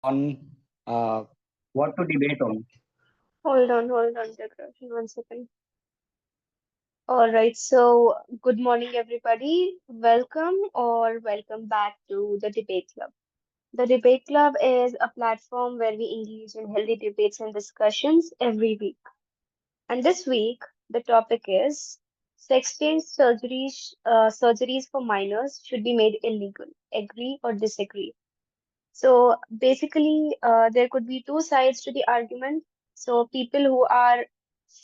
on what to debate on. Hold on, Jagrashan, one second. All right, so good morning, everybody. Welcome back to the Debate Club. The Debate Club is a platform where we engage in healthy debates and discussions every week. And this week, the topic is sex change surgeries for minors should be made illegal. Agree or disagree? So basically, there could be two sides to the argument. So people who are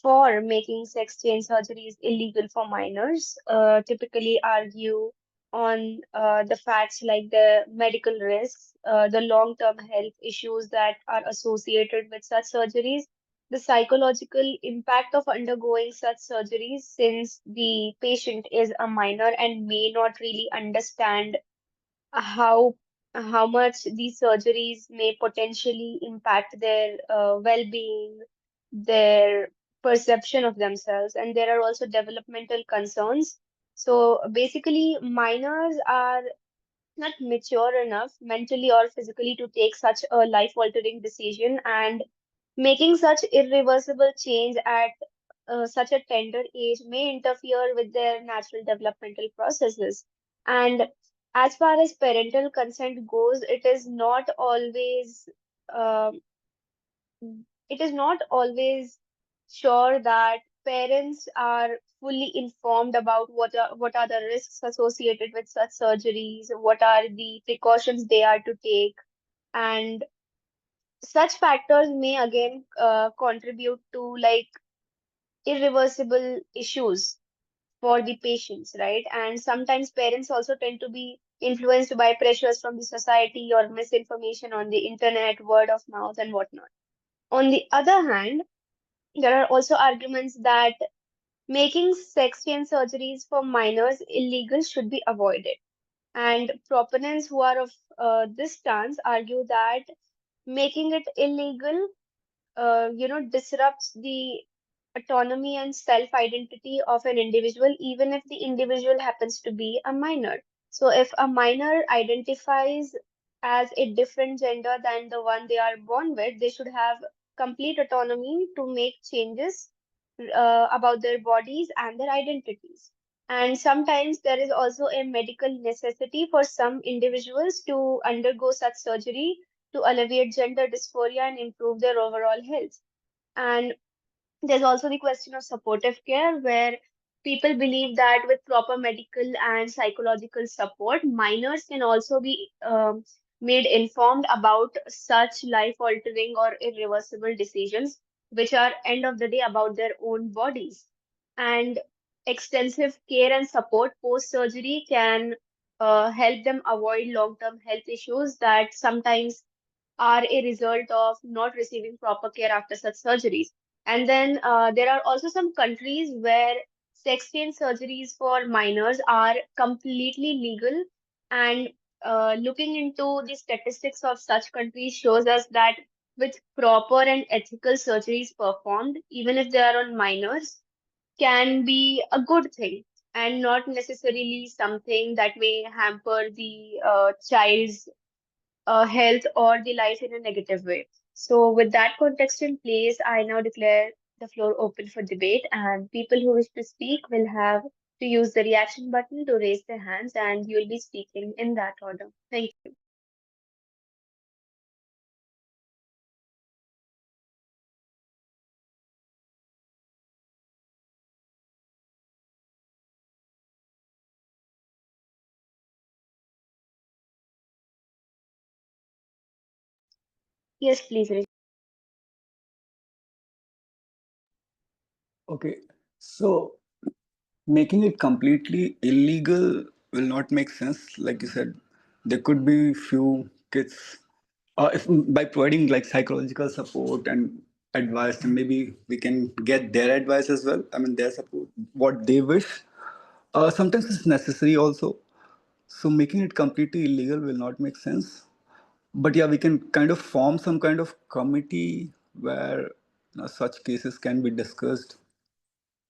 for making sex change surgeries illegal for minors typically argue on the facts like the medical risks, the long-term health issues that are associated with such surgeries, the psychological impact of undergoing such surgeries since the patient is a minor and may not really understand how how much these surgeries may potentially impact their well-being, their perception of themselves, and there are also developmental concerns. So basically, minors are not mature enough mentally or physically to take such a life-altering decision, and making such irreversible change at such a tender age may interfere with their natural developmental processes. And as far as parental consent goes, um it is not always sure that parents are fully informed about what are the risks associated with such surgeries, what are the precautions they are to take, and such factors may again contribute to like irreversible issues for the patients, right? And sometimes parents also tend to be influenced by pressures from the society or misinformation on the internet, word of mouth, and whatnot. On the other hand, there are also arguments that making sex change surgeries for minors illegal should be avoided. And proponents who are of this stance argue that making it illegal disrupts the autonomy and self-identity of an individual, even if the individual happens to be a minor. So, if a minor identifies as a different gender than the one they are born with, they should have complete autonomy to make changes about their bodies and their identities. And sometimes there is also a medical necessity for some individuals to undergo such surgery to alleviate gender dysphoria and improve their overall health. And there's also the question of supportive care, where people believe that with proper medical and psychological support, minors can also be made informed about such life-altering or irreversible decisions, which are end of the day about their own bodies. And extensive care and support post-surgery can help them avoid long-term health issues that sometimes are a result of not receiving proper care after such surgeries. And then there are also some countries where sex change surgeries for minors are completely legal. And looking into the statistics of such countries shows us that with proper and ethical surgeries performed, even if they are on minors, can be a good thing and not necessarily something that may hamper the child's health or the life in a negative way. So, with that context in place, I now declare the floor open for debate, and people who wish to speak will have to use the reaction button to raise their hands, and you'll be speaking in that order. Thank you. Yes, please. Okay, so making it completely illegal will not make sense. Like you said, there could be few kids, if by providing like psychological support and advice, and maybe we can get their advice as well. I mean, their support, what they wish. Sometimes it's necessary also. So making it completely illegal will not make sense. But yeah, we can kind of form some kind of committee where such cases can be discussed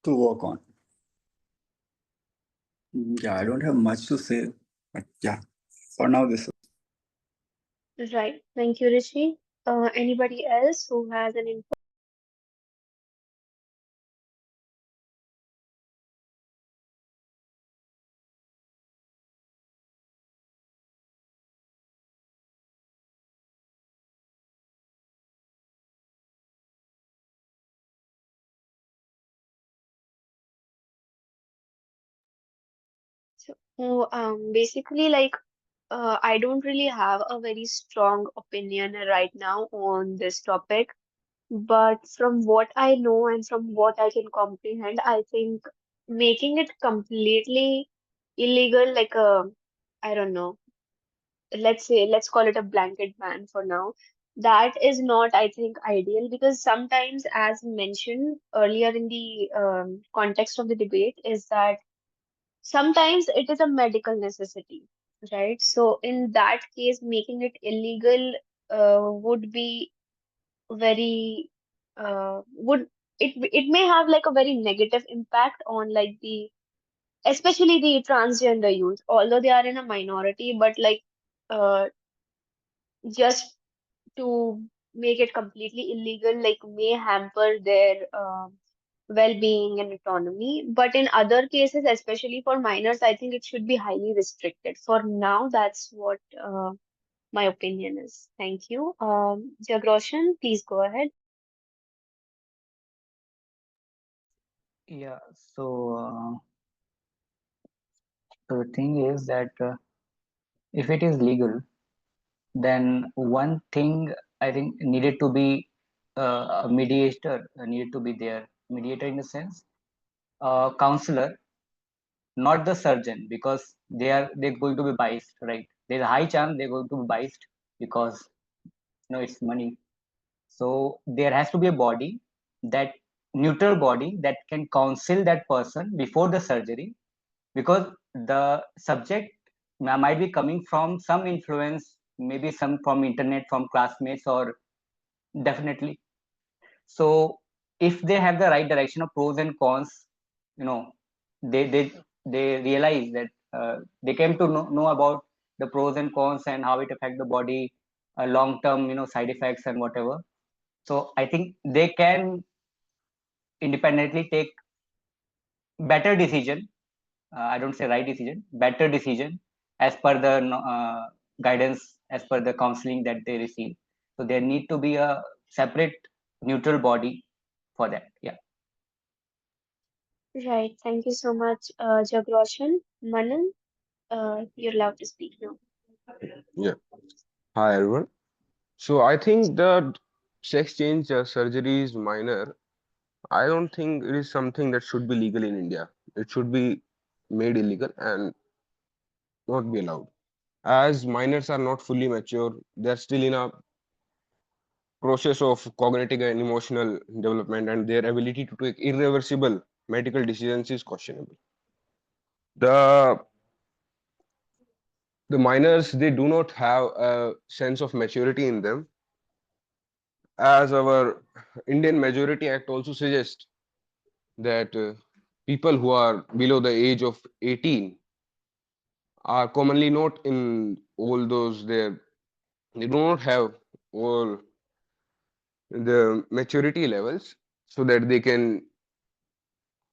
to work on. Yeah, I don't have much to say, but yeah, for now this. Right. Thank you, Rishi. Anybody else who has an input? So, basically, like, I don't really have a very strong opinion right now on this topic, but from what I know and from what I can comprehend, I think making it completely illegal, like I don't know, let's say, let's call it a blanket ban for now. That is not, I think, ideal because sometimes, as mentioned earlier in the context of the debate, is that sometimes it is a medical necessity, right? So in that case, making it illegal would be very would it may have like a very negative impact on like the especially the transgender youth, although they are in a minority, but like uh just to make it completely illegal like may hamper their well-being and autonomy. But in other cases, especially for minors, I think it should be highly restricted. For now, that's what my opinion is. Thank you. Jagroshan, please go ahead. Yeah. So the thing is that if it is legal, then one thing I think needed to be a mediator needed to be there. Mediator in the sense, counselor, not the surgeon, because they're going to be biased, right? There's a high chance they're going to be biased because it's money. So there has to be a body, that neutral body that can counsel that person before the surgery, because the subject might be coming from some influence, maybe some from internet, from classmates, or definitely. So if they have the right direction of pros and cons, you know they they they realize that they came to know about the pros and cons and how it affect the body, long term side effects and whatever. So I think they can independently take better decision. I don't say right decision, better decision, as per the guidance, as per the counseling that they receive. So there need to be a separate neutral body for that. Yeah. Right. Thank you so much, Jagroshan. Manan, you're allowed to speak now. Yeah. Hi, everyone. So I think the sex change surgery is minor. I don't think it is something that should be legal in India. It should be made illegal and not be allowed. As minors are not fully mature, they're still in a process of cognitive and emotional development, and their ability to take irreversible medical decisions is questionable. The the minors, they do not have a sense of maturity in them, as our Indian Majority Act also suggests that people who are below the age of 18 are commonly not in all those they do not have all the maturity levels so that they can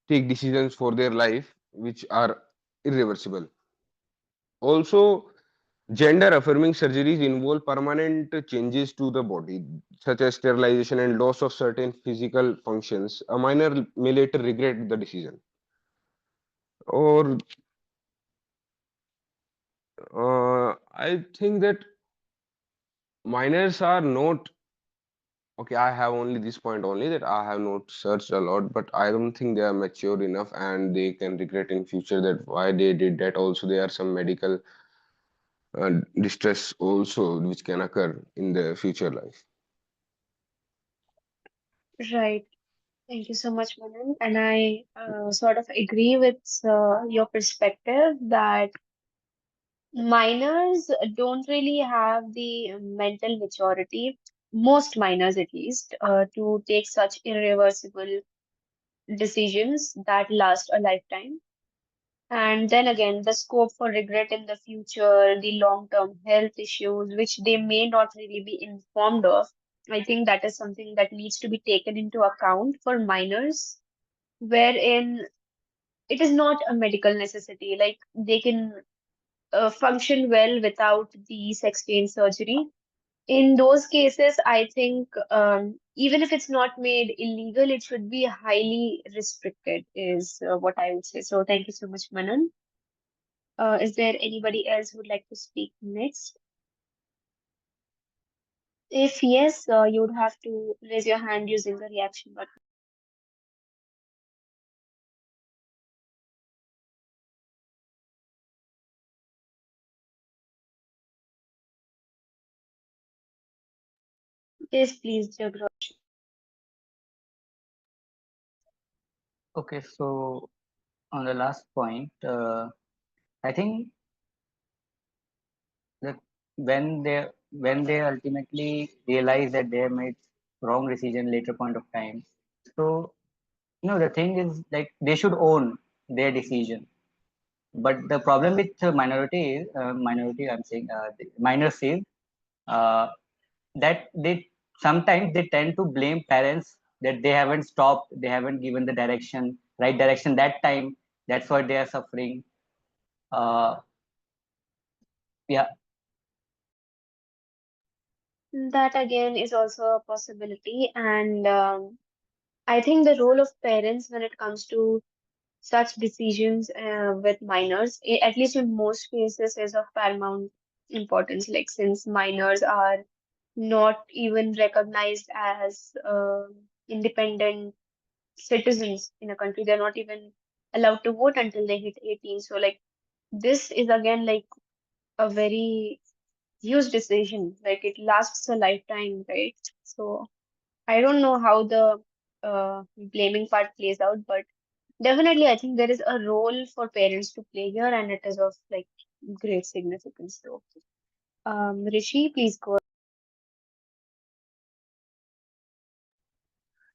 take decisions for their life which are irreversible. Also, gender affirming surgeries involve permanent changes to the body, such as sterilization and loss of certain physical functions. A minor may later regret the decision. Or I think that minors are not okay. I have only this point only, that I have not searched a lot, but I don't think they are mature enough and they can regret in future that why they did that. Also, there are some medical distress also which can occur in the future life. Right. Thank you so much, Manan. And I sort of agree with your perspective that minors don't really have the mental maturity, most minors at least, to take such irreversible decisions that last a lifetime. And then again, the scope for regret in the future, the long-term health issues, which they may not really be informed of. I think that is something that needs to be taken into account for minors, wherein it is not a medical necessity. Like they can function well without the sex change surgery. In those cases, I think even if it's not made illegal, it should be highly restricted, is what I would say. So thank you so much, Manan. Is there anybody else who would like to speak next? If yes, you would have to raise your hand using the reaction button. Yes, please, Jagraj. Okay, so on the last point, I think that when they ultimately realize that they have made wrong decision later point of time, so the thing is like they should own their decision. But the problem with minority, I'm saying the minors is uh, that they sometimes they tend to blame parents that they haven't stopped, they haven't given the right direction that time. That's why they are suffering. Uh, yeah, That again is also a possibility. And I think the role of parents when it comes to such decisions with minors, at least in most cases, is of paramount importance. Like, since minors are not even recognized as independent citizens in a country, they're not even allowed to vote until they hit 18. So, like, this is again like a very huge decision. Like, it lasts a lifetime, right? So, I don't know how the blaming part plays out, but definitely, I think there is a role for parents to play here, and it is of like great significance. So, Rishi, please go.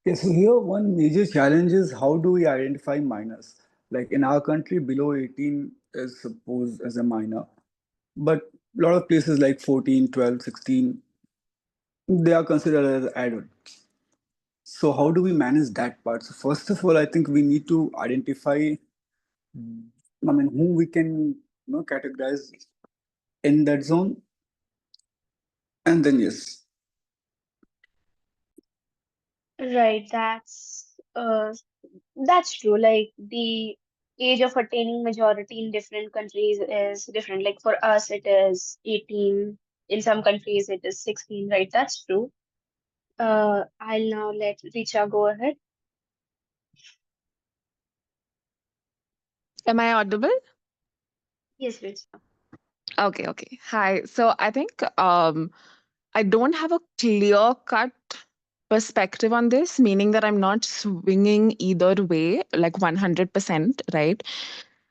Yeah, so here one major challenge is how do we identify minors? Like in our country, below 18 is supposed as a minor, but a lot of places like 14, 12, 16, they are considered as adults. So how do we manage that part? So first of all, I think we need to identify, I mean, who we can categorize in that zone, and then yes, Right, that's true. Like the age of attaining majority in different countries is different. Like for us, it is 18. In some countries, it is 16. Right, that's true. I'll now let Richa go ahead. Am I audible? Yes, Richa. Okay, okay. Hi. So I think I don't have a clear cut perspective on this, meaning that I'm not swinging either way, like 100%, right?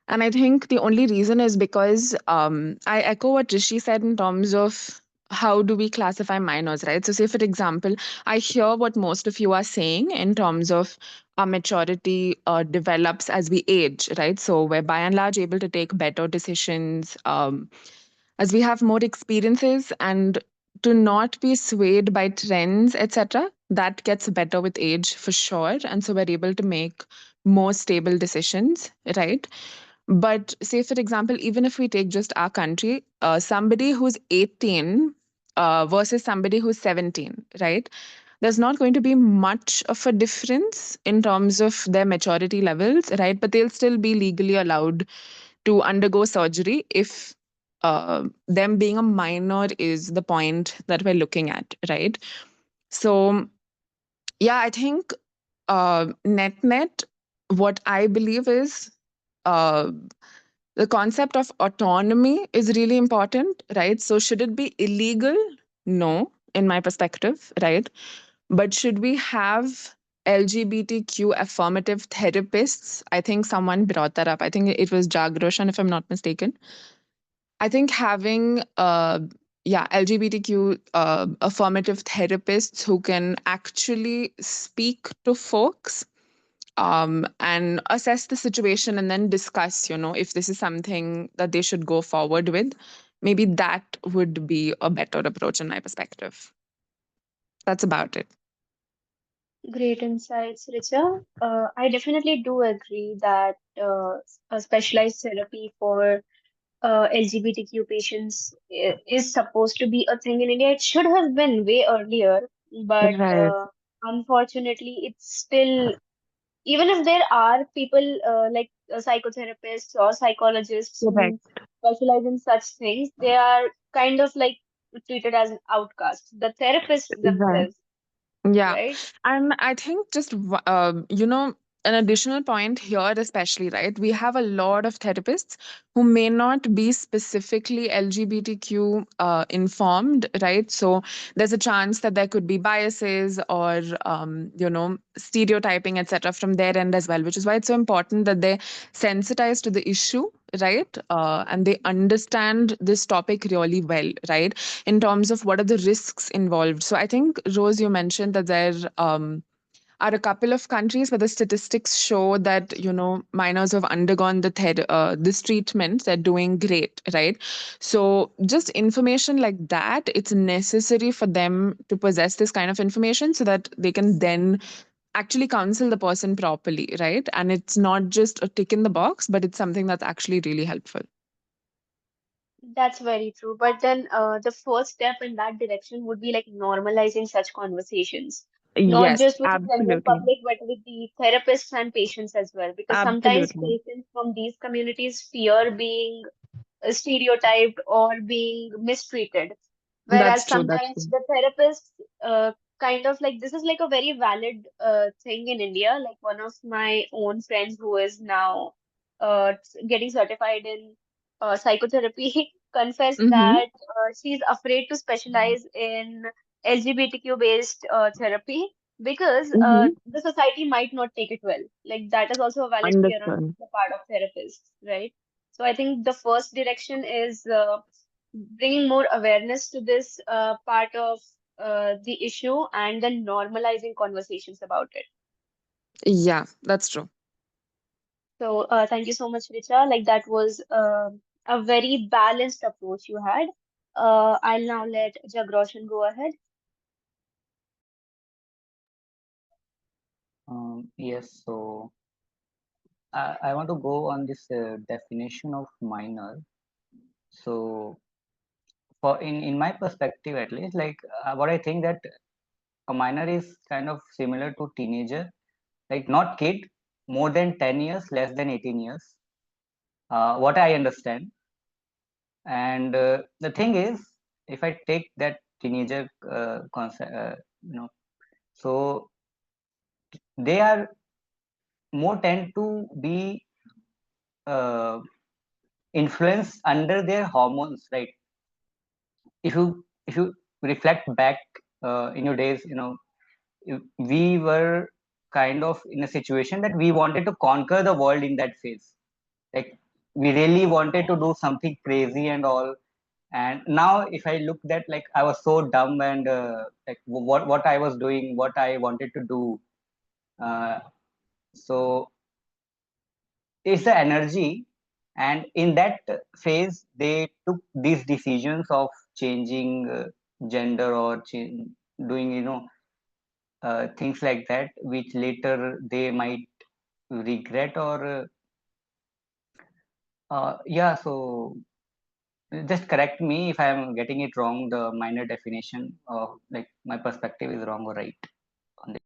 And I think the only reason is because I echo what Rishi said in terms of how do we classify minors, right? So, say for example, I hear what most of you are saying in terms of our maturity develops as we age, right? So, we're by and large able to take better decisions as we have more experiences and to not be swayed by trends, etc. That gets better with age for sure. And so, we're able to make more stable decisions, right? But say, for example, even if we take just our country, somebody who's 18 versus somebody who's 17, right? There's not going to be much of a difference in terms of their maturity levels, right? But they'll still be legally allowed to undergo surgery if them being a minor is the point that we're looking at, right? So, yeah, I think net, what I believe is. Uh, the concept of autonomy is really important, right? So, should it be illegal? No, in my perspective, right? But should we have LGBTQ affirmative therapists? I think someone brought that up. I think it was Jagroshan, if I'm not mistaken. I think having, yeah, LGBTQ affirmative therapists who can actually speak to folks and assess the situation and then discuss, if this is something that they should go forward with. Maybe that would be a better approach in my perspective. That's about it. Great insights, Richa. I definitely do agree that a specialized therapy for LGBTQ patients is supposed to be a thing in India. It should have been way earlier, but Right. unfortunately, it's still, even if there are people like psychotherapists or psychologists who Correct. specialize in such things, they are kind of like treated as an outcast, the therapists Right. themselves, Yeah. right? And I think just, an additional point here, especially, right? We have a lot of therapists who may not be specifically LGBTQ informed, right? So there's a chance that there could be biases or, stereotyping, etc., from their end as well, which is why it's so important that they sensitize to the issue, right? And they understand this topic really well, right? In terms of what are the risks involved. So I think, Rose, you mentioned that there are a couple of countries where the statistics show that, minors who have undergone this treatment, they're doing great, right? So just information like that, it's necessary for them to possess this kind of information so that they can then actually counsel the person properly, right? And it's not just a tick in the box, but it's something that's actually really helpful. That's very true. But then the first step in that direction would be like normalizing such conversations, not Yes, just with the general absolutely. public, but with the therapists and patients as well. Because sometimes Absolutely. patients from these communities fear being stereotyped or being mistreated. That's Whereas true. That's sometimes true. the therapists kind of like, this is like a very valid thing in India. Like one of my own friends who is now getting certified in psychotherapy confessed Mm-hmm. that she's afraid to specialize in LGBTQ based therapy because Mm-hmm. the society might not take it well. Like that is also a valid fear on Understood. the part of therapists, right? So I think the first direction is bringing more awareness to this part of the issue and then normalizing conversations about it. Yeah, that's true. So thank you so much, Richa. Like that was a very balanced approach you had. I'll now let Jagroshan go ahead. Yes, so I want to go on this definition of minor. So, for in my perspective, at least, like what I think that a minor is kind of similar to teenager, like not kid, more than 10 years, less than 18 years. What I understand, and the thing is, if I take that teenager concept, so they are more tend to be uh, influenced under their hormones, right? If you reflect back in your days, we were kind of in a situation that we wanted to conquer the world in that phase. Like we really wanted to do something crazy and all. And now, if I look that, like I was so dumb and like what I was doing, what I wanted to do. So it's the energy, and in that phase, they took these decisions of changing gender or doing things like that, which later they might regret or yeah. So just correct me if I am getting it wrong. The minor definition of like my perspective is wrong or right on this.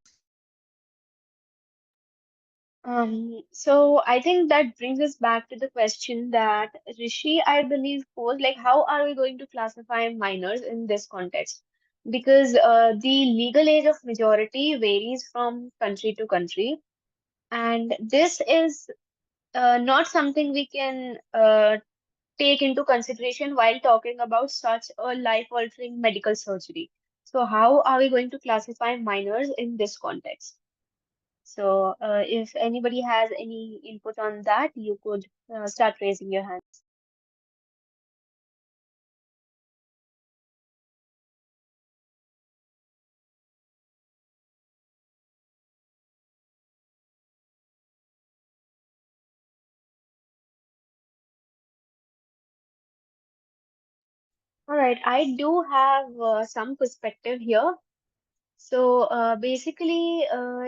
So I think that brings us back to the question that Rishi, I believe, posed, like, how are we going to classify minors in this context? Because the legal age of majority varies from country to country, and this is not something we can take into consideration while talking about such a life-altering medical surgery. So how are we going to classify minors in this context? So, if anybody has any input on that, you could start raising your hand. All right, I do have some perspective here. So basically,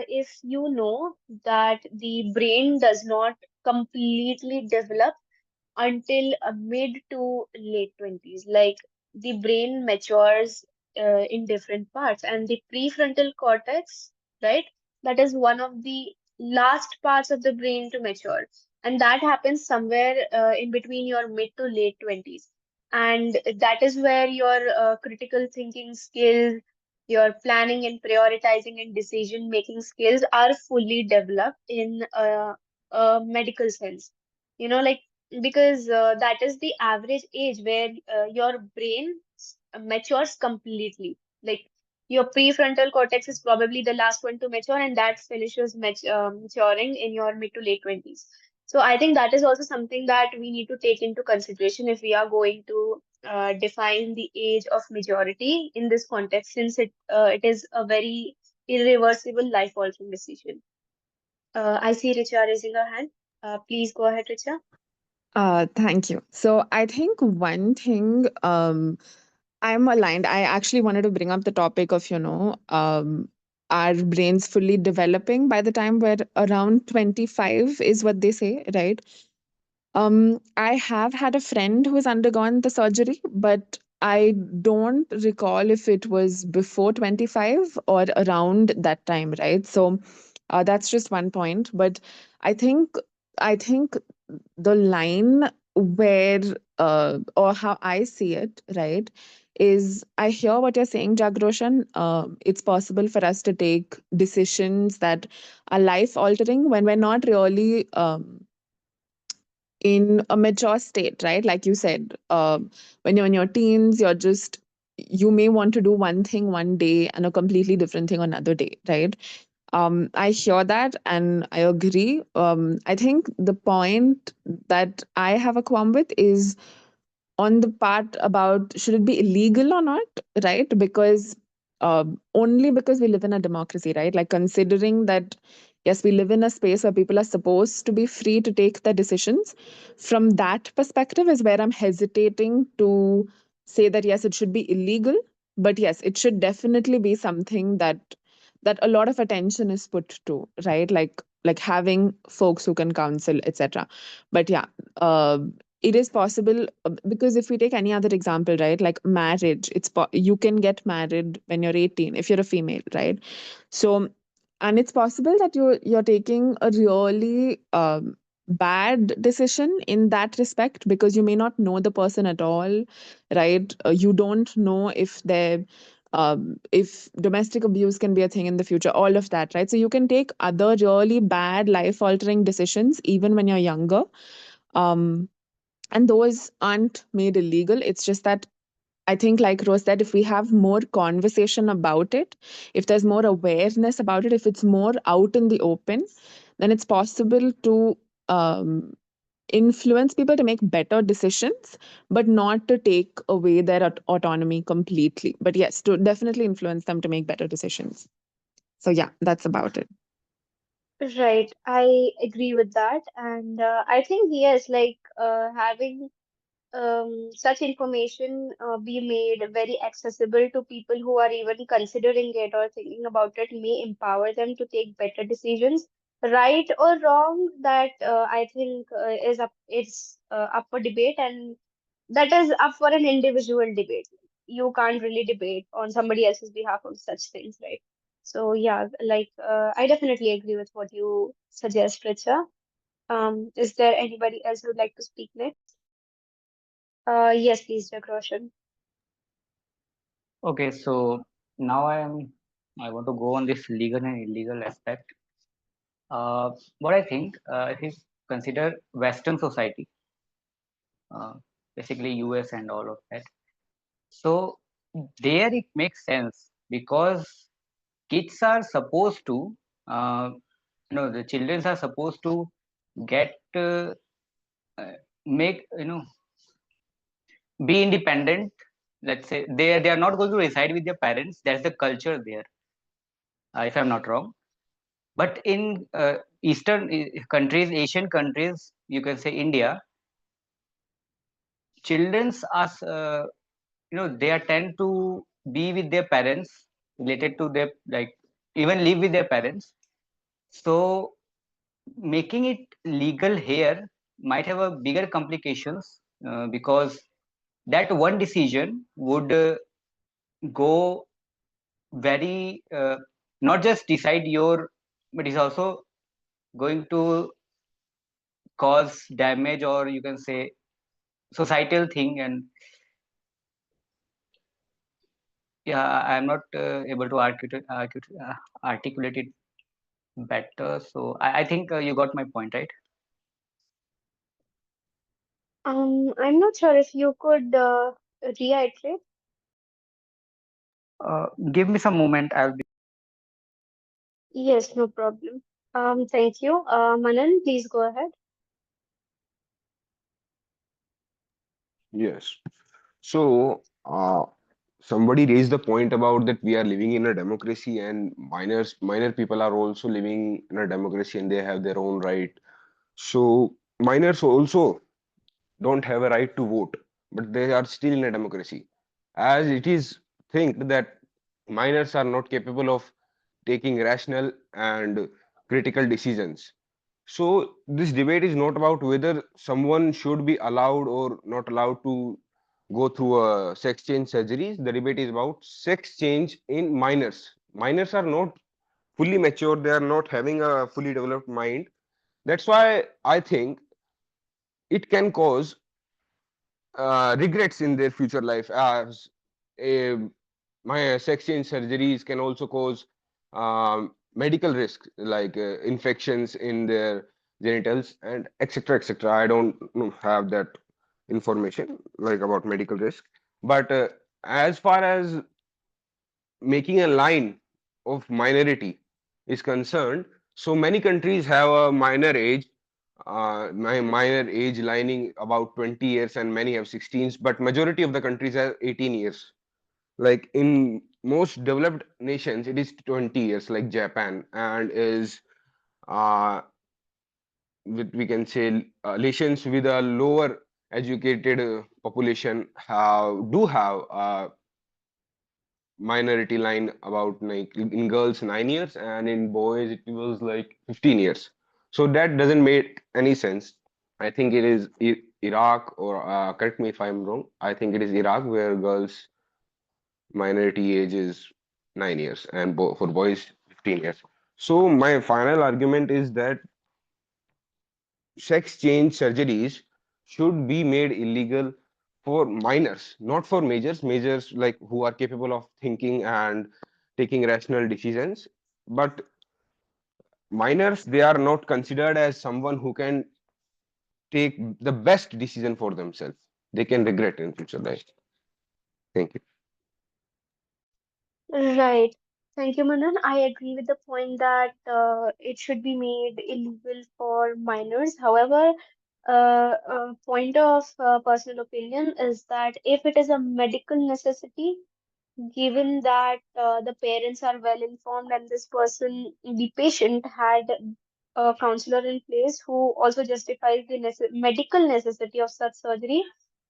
if you know that the brain does not completely develop until mid to late 20s. Like the brain matures in different parts, and the prefrontal cortex, right? That is one of the last parts of the brain to mature, and that happens somewhere in between your mid to late 20s. And that is where your critical thinking skills, your planning and prioritizing and decision making skills are fully developed in a medical sense. Like because that is the average age where your brain matures completely. Like your prefrontal cortex is probably the last one to mature, and that finishes maturing in your mid to late 20s. So I think that is also something that we need to take into consideration if we are going to define the age of majority in this context, since it is a very irreversible life-altering decision. I see Richa raising her hand. Please go ahead, Richa. Thank you. So I think one thing I'm aligned. I actually wanted to bring up the topic of, our brains fully developing by the time we're around 25 is what they say, right? I have had a friend who has undergone the surgery, but I don't recall if it was before 25 or around that time, right? So that's just one point. But I think I think the line where or how I see it, right, is I hear what you're saying, Jagroshan. It's possible for us to take decisions that are life altering when we're not really in a mature state, right? Like you said, when you're in your teens, you may want to do one thing one day and a completely different thing another day, right? I hear that and I agree. I think the point that I have a qualm with is on the part about should it be illegal or not, right? Because only because we live in a democracy, right? Like considering that, yes, we live in a space where people are supposed to be free to take their decisions. From that perspective, is where I'm hesitating to say that yes, it should be illegal, but yes, it should definitely be something that a lot of attention is put to, right? Like having folks who can counsel, etc. But yeah. Uh, it is possible because if we take any other example, right, like marriage, you can get married when you're 18 if you're a female, right? So, and it's possible that you're taking a really bad decision in that respect because you may not know the person at all, right? You don't know if domestic abuse can be a thing in the future, all of that, right? So you can take other really bad life altering decisions even when you're younger. um, and those aren't made illegal. It's just that I think, like Rose said, if we have more conversation about it, if there's more awareness about it, if it's more out in the open, then it's possible to um, influence people to make better decisions, but not to take away their autonomy completely. But yes, to definitely influence them to make better decisions. So yeah, that's about it. Right, I agree with that. And I think, yes, like having such information be made very accessible to people who are even considering it or thinking about it may empower them to take better decisions, right or wrong. That I think is up for debate, and that is up for an individual debate. You can't really debate on somebody else's behalf on such things, right? So yeah, like I definitely agree with what you suggest, Richa. Is there anybody else who would like to speak next? Yes, please, Jack Roshan. Okay, so now I want to go on this legal and illegal aspect. What I think, if you consider Western society, uh, basically US and all of that, so there it makes sense because kids are supposed to, uh, the children are supposed to get uh, make be independent. Let's say they are not going to reside with their parents. That's the culture there, if I'm not wrong. But in Eastern countries, Asian countries, you can say India, children's are. they are tend to be with their parents, related to their, like, even live with their parents. So making it legal here might have a bigger complications, because that one decision would go very, not just decide your, but is also going to cause damage, or you can say societal thing. And yeah, I'm not able to articulate it better. So I think you got my point, right? I'm not sure if you could reiterate. Give me some moment. I'll be. Yes, no problem. Thank you. Manan, please go ahead. Yes. So, somebody raised the point about that we are living in a democracy and minor people are also living in a democracy and they have their own right. So, minors also don't have a right to vote, but they are still in a democracy. As it is think that minors are not capable of taking rational and critical decisions. So this debate is not about whether someone should be allowed or not allowed to go through a sex change surgeries. The debate is about sex change in minors. Minors are not fully mature, they are not having a fully developed mind. That's why I think it can cause regrets in their future life, as a, my sex change surgeries can also cause medical risk like infections in their genitals and etc etc. I don't have that information like about medical risk, but as far as making a line of minority is concerned, so many countries have a minor age, my minor age lining about 20 years and many have 16s, but majority of the countries have 18 years. Like in most developed nations, it is 20 years, like Japan, and is uh, with we can say nations with a lower educated population have minority line about like in girls 9 years and in boys it was like 15 years. So that doesn't make any sense. I think it is Iraq or correct me if I'm wrong. I think it is Iraq where girls minority age is 9 years and for boys 15 years. So my final argument is that sex change surgeries should be made illegal for minors, not for majors. Majors like who are capable of thinking and taking rational decisions. But minors, they are not considered as someone who can take the best decision for themselves. They can regret in future life. Thank you. Right. Thank you, Manan. I agree with the point that it should be made illegal for minors. However, point of personal opinion is that if it is a medical necessity, given that the parents are well informed and this person, the patient, had a counselor in place who also justifies the medical necessity of such surgery,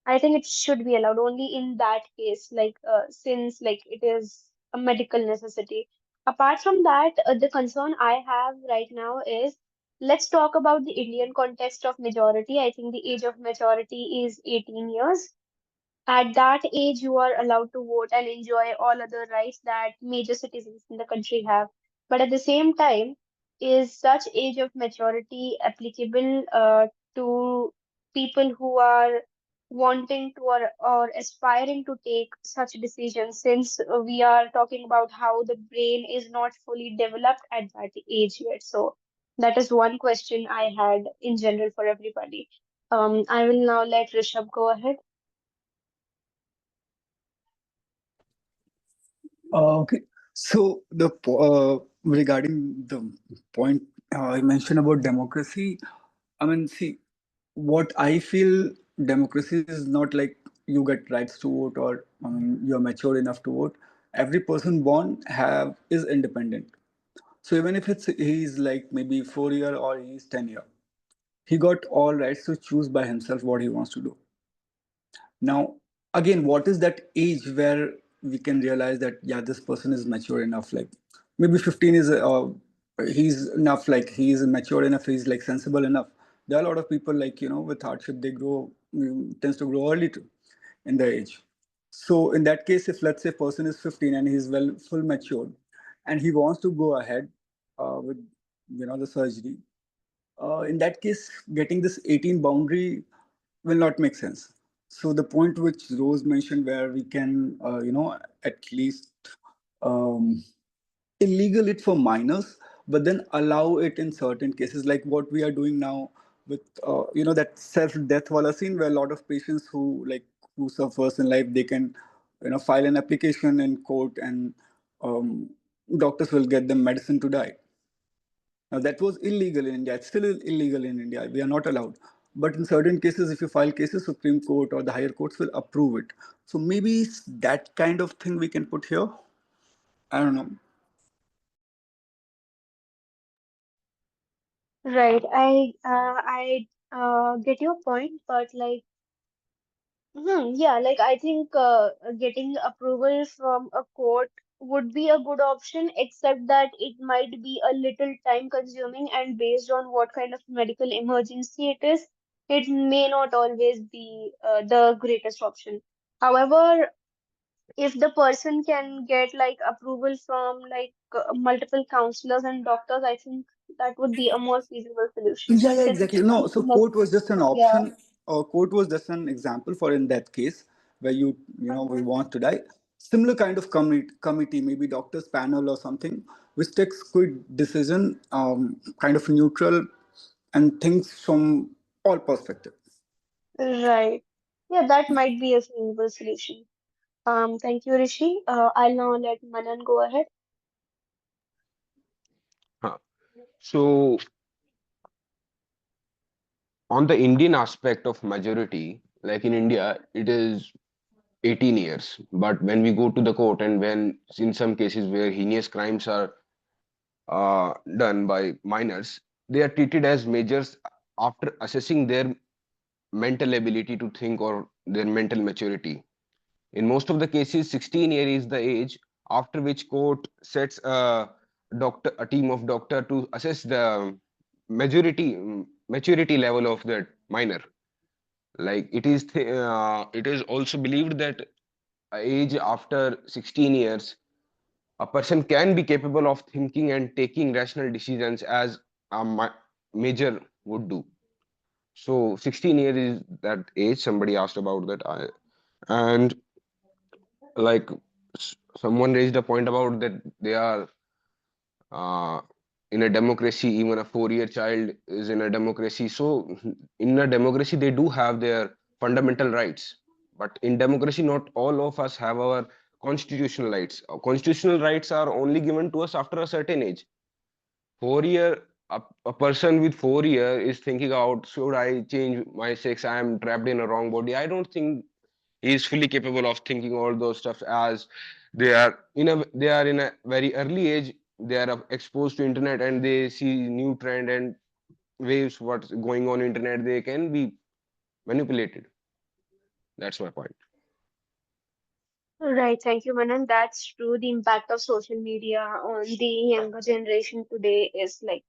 I think it should be allowed only in that case, like since like it is a medical necessity. Apart from that, the concern I have right now is let's talk about the Indian context of majority. I think the age of maturity is 18 years. At that age, you are allowed to vote and enjoy all other rights that major citizens in the country have. But at the same time, is such age of maturity applicable to people who are wanting to or aspiring to take such decisions, since we are talking about how the brain is not fully developed at that age yet? So that is one question I had in general for everybody. I will now let Rishabh go ahead. Okay. So regarding the point I mentioned about democracy, I mean, see, what I feel democracy is not like you get rights to vote or you're mature enough to vote. Every person born have is independent. So even if it's he's like maybe 4 year or he's 10 year, he got all rights to choose by himself what he wants to do. Now, again, what is that age where we can realize that, yeah, this person is mature enough? Like maybe 15 is he's enough, like he's mature enough, he's like sensible enough. There are a lot of people, like, with hardship, they grow, tends to grow early too in the age. So in that case, if let's say person is 15 and he's well full matured and he wants to go ahead with the surgery, in that case, getting this 18 boundary will not make sense. So the point which Rose mentioned, where we can, at least um, illegal it for minors, but then allow it in certain cases, like what we are doing now with, that self-death wala scene, where a lot of patients who suffers in life, they can, file an application in court, and um, doctors will get them medicine to die. Now, that was illegal in India. It's still illegal in India. We are not allowed. But in certain cases, if you file cases, Supreme Court or the higher courts will approve it. So maybe it's that kind of thing we can put here. I don't know. Right. I get your point, but like, yeah, like I think getting approval from a court would be a good option, except that it might be a little time consuming, and based on what kind of medical emergency it is, it may not always be the greatest option. However, if the person can get like approval from like multiple counselors and doctors, I think that would be a more feasible solution Yeah, since exactly. No, so like, court was just an yeah. option. Court was just an example for in that case where we want to die. Similar kind of committee, maybe doctors panel or something, which takes quick decision, kind of neutral, and thinks from all perspectives. Right. Yeah, that might be a feasible solution. Thank you, Rishi. I'll now let Manan go ahead. Huh. So on the Indian aspect of majority, like in India, it is 18 years. But when we go to the court, and when in some cases where heinous crimes are done by minors, they are treated as majors after assessing their mental ability to think or their mental maturity. In most of the cases, 16 year is the age after which court sets a team of doctor to assess the maturity level of that minor. Like it is also believed that age after 16 years, a person can be capable of thinking and taking rational decisions as a major would do. So 16 years is that age. Somebody asked about that. And like someone raised a point about that they are uh, in a democracy, even a 4 year child is in a democracy. So in a democracy they do have their fundamental rights, but in democracy not all of us have our constitutional rights. Constitutional rights are only given to us after a certain age. 4 year, a person with 4 year is thinking out, should I change my sex, I am trapped in a wrong body. I don't think he is fully capable of thinking all those stuff, as they are in a very early age. They are exposed to internet and they see new trend and waves what's going on internet. They can be manipulated. That's my point. Right, thank you, Manan. That's true. The impact of social media on the younger generation today is like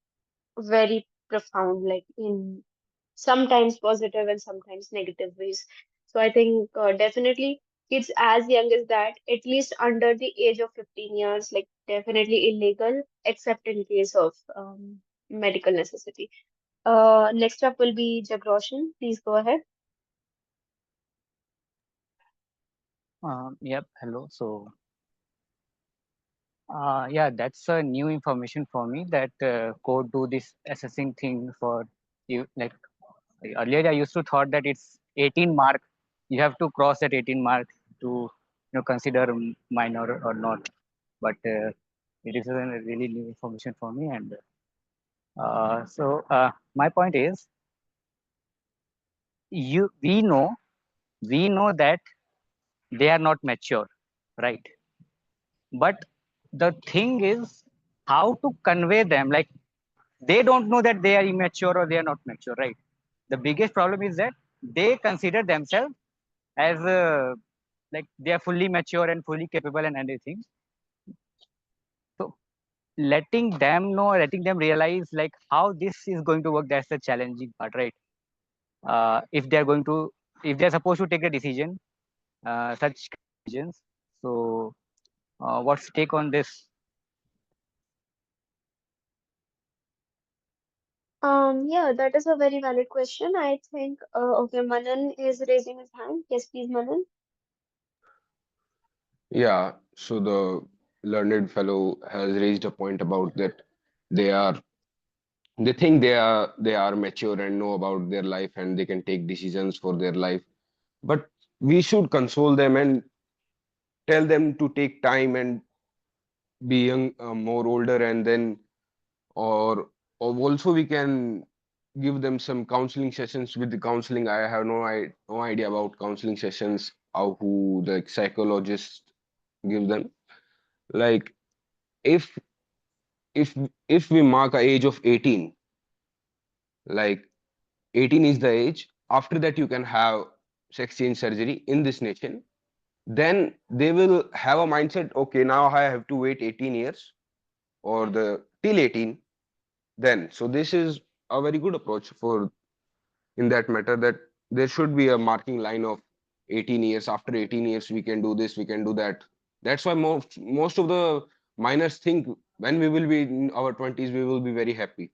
very profound, like in sometimes positive and sometimes negative ways. So I think definitely kids as young as that, at least under the age of 15 years, like definitely illegal, except in case of medical necessity. Next up will be Jagroshan. Please go ahead. Yep. Hello. So, yeah, that's a new information for me that code do this assessing thing for you. Like earlier, I used to thought that it's 18 mark. You have to cross that 18 mark to consider minor or not. But it is a really new information for me. And my point is, we know that they are not mature, right? But the thing is how to convey them. Like they don't know that they are immature or they are not mature, right? The biggest problem is that they consider themselves as like they are fully mature and fully capable and everything. So letting them realize like how this is going to work, that's the challenging part, right? If they are going to, if they are supposed to take a decision, such decisions. So, what's take on this? Yeah, that is a very valid question. I think, okay, Manan is raising his hand. Yes, please, Manan. Yeah, so the learned fellow has raised a point about that they are they think they are mature and know about their life and they can take decisions for their life. But we should console them and tell them to take time and be young, more older, and then or also we can give them some counseling sessions. With the counseling, I have no idea about counseling sessions, how who the psychologist give them. Like if if if we mark a age of 18, like 18 is the age, after that you can have sex change surgery in this nation, then they will have a mindset, okay, now I have to wait 18 years or the till 18 then. So this is a very good approach for in that matter, that there should be a marking line of 18 years. After 18 years we can do this, we can do that. That's why most of the minors think when we will be in our 20s we will be very happy.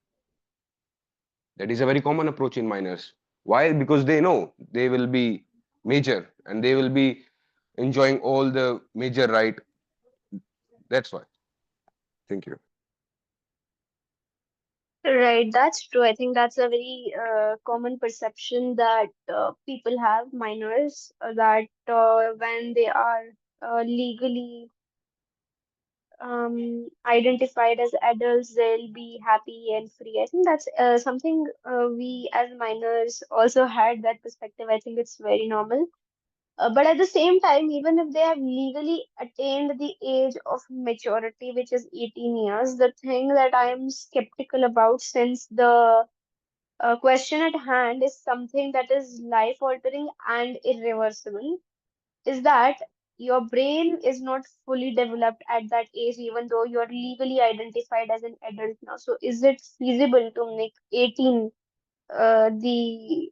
That is a very common approach in minors. Why? Because they know they will be major and they will be enjoying all the major right. That's why. Thank you. Right, that's true. I think that's a very common perception that people have, minors, that when they are legally identified as adults, they'll be happy and free. I think that's something we as minors also had that perspective. I think it's very normal. But at the same time, even if they have legally attained the age of maturity, which is 18 years, the thing that I am skeptical about, since the question at hand is something that is life altering and irreversible, is that your brain is not fully developed at that age, even though you're legally identified as an adult now. So, is it feasible to make 18 the,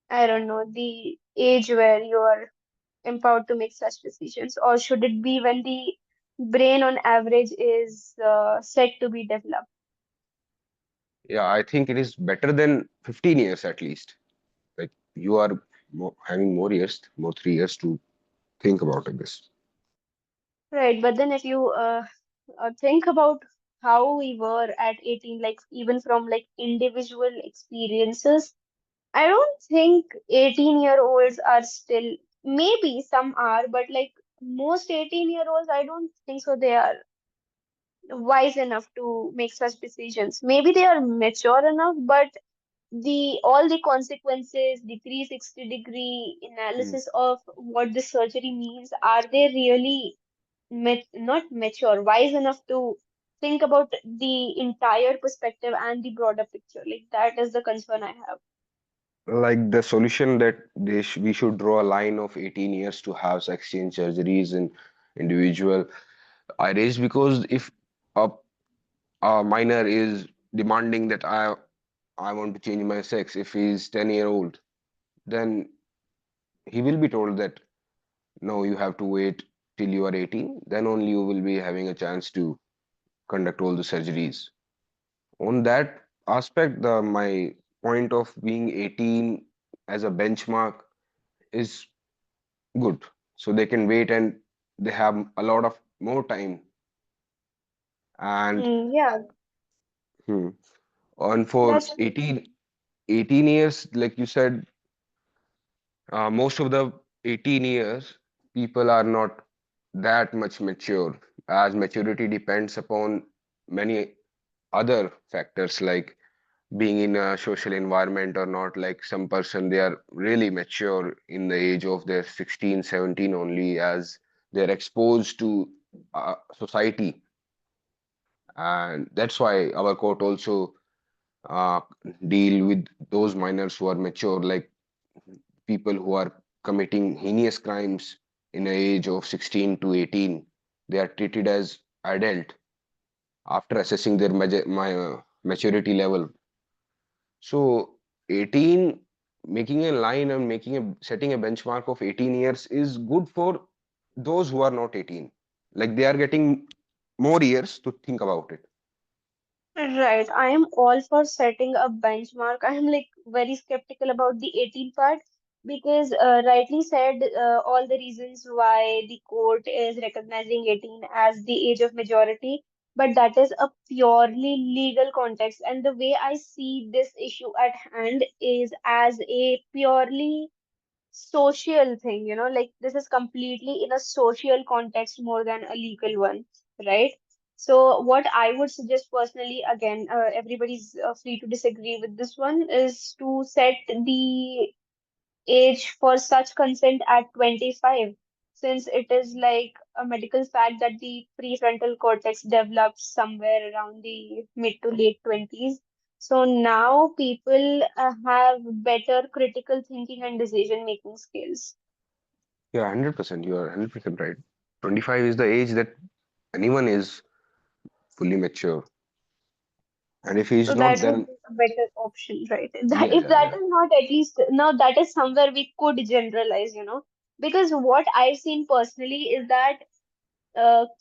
I don't know, the age where you are empowered to make such decisions, or should it be when the brain on average is set to be developed? Yeah, I think it is better than 15 years at least. Like you are having more years, more 3 years to think about this. Right, but then if you think about how we were at 18, like even from like individual experiences, I don't think 18-year-olds are still, maybe some are, but like most 18-year-olds, I don't think so. They are wise enough to make such decisions. Maybe they are mature enough, but the all the consequences, the 360-degree Hmm. analysis of what the surgery means, are they really not mature, wise enough to think about the entire perspective and the broader picture? Like that is the concern I have. Like the solution that we should draw a line of 18 years to have sex change surgeries in individual. I raised because if a, a minor is demanding that I want to change my sex, if he's 10-year-old, then he will be told that no, you have to wait till you are 18, then only you will be having a chance to conduct all the surgeries. On that aspect, my point of being 18 as a benchmark is good. So they can wait and they have a lot of more time. And Yeah, hmm, and for that's 18 years, like you said, most of the 18 years, people are not that much mature, as maturity depends upon many other factors like being in a social environment or not. Like some person, they are really mature in the age of their 16 17 only, as they're exposed to society. And that's why our court also uh, deal with those minors who are mature, like people who are committing heinous crimes. in the age of 16 to 18, they are treated as adult after assessing their maturity level. So 18, making a line and setting a benchmark of 18 years is good for those who are not 18. Like they are getting more years to think about it. Right. I am all for setting a benchmark. I am like very skeptical about the 18 part because, rightly said, all the reasons why the court is recognizing 18 as the age of majority, but that is a purely legal context. And the way I see this issue at hand is as a purely social thing, like this is completely in a social context more than a legal one, right? So what I would suggest personally, again, everybody's free to disagree with this one, is to set the age for such consent at 25, since it is like a medical fact that the prefrontal cortex develops somewhere around the mid to late 20s. So now people have better critical thinking and decision making skills. Yeah, 100%. You are 100% right. 25 is the age that anyone is fully mature. And if he is So not, that would then be a better option, right? yeah, If yeah, that yeah. is not, at least now that is somewhere we could generalize, because what I've seen personally is that